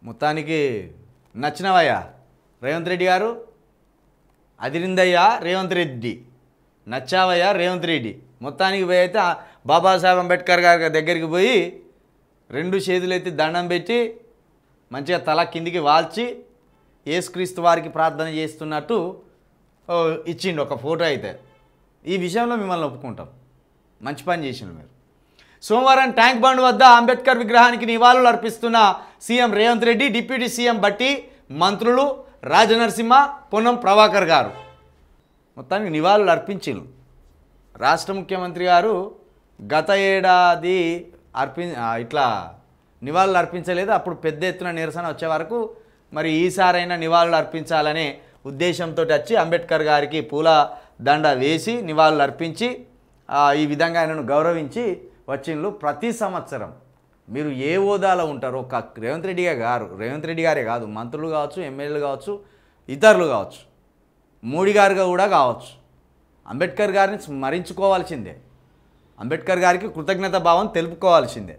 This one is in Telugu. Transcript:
మొత్తానికి నచ్చినవయ్యా రేవంత్ రెడ్డి గారు, అదిరిందయ్యా రేవంత్ రెడ్డి, నచ్చావయ్యా రేవంత్ రెడ్డి. మొత్తానికి పోయి అయితే బాబాసాహెబ్ అంబేద్కర్ గారి దగ్గరికి పోయి 2 చేతులు ఎత్తి దండం పెట్టి మంచిగా తల కిందికి వాల్చి యేసుక్రీస్తు వారికి ప్రార్థన చేస్తున్నట్టు ఇచ్చిండు ఒక ఫోటో. అయితే ఈ విషయంలో మిమ్మల్ని ఒప్పుకుంటాం, మంచి పని చేసిండు మీరు. సోమవారం ట్యాంక్ బండ్ వద్ద అంబేద్కర్ విగ్రహానికి నివాళులు అర్పిస్తున్న CM Revanth Reddy, deputy CM Bhatti, మంత్రులు రాజనరసింహ, పొన్నం ప్రభాకర్ గారు మొత్తానికి నివాళులు అర్పించిండ్రు. రాష్ట్ర ముఖ్యమంత్రి గారు గత ఏడాది ఇట్లా నివాళులు అర్పించలేదు, అప్పుడు పెద్ద ఎత్తున నిరసన వచ్చే వరకు మరి ఈసారైనా నివాళులు అర్పించాలనే ఉద్దేశంతో వచ్చి అంబేద్కర్ గారికి పూల దండ వేసి నివాళులు అర్పించి ఈ విధంగా ఆయనను గౌరవించి వచ్చిండ్రు. ప్రతి సంవత్సరం మీరు ఏ హోదాలో ఉంటారో ఒక రేవంత్ రెడ్డి గారే కాదు, మంత్రులు కావచ్చు, ఎమ్మెల్యేలు కావచ్చు, ఇతరులు కావచ్చు, మోడీ గారుగా కూడా కావచ్చు, అంబేద్కర్ గారిని స్మరించుకోవాల్సిందే, అంబేద్కర్ గారికి కృతజ్ఞత భావం తెలుపుకోవాల్సిందే.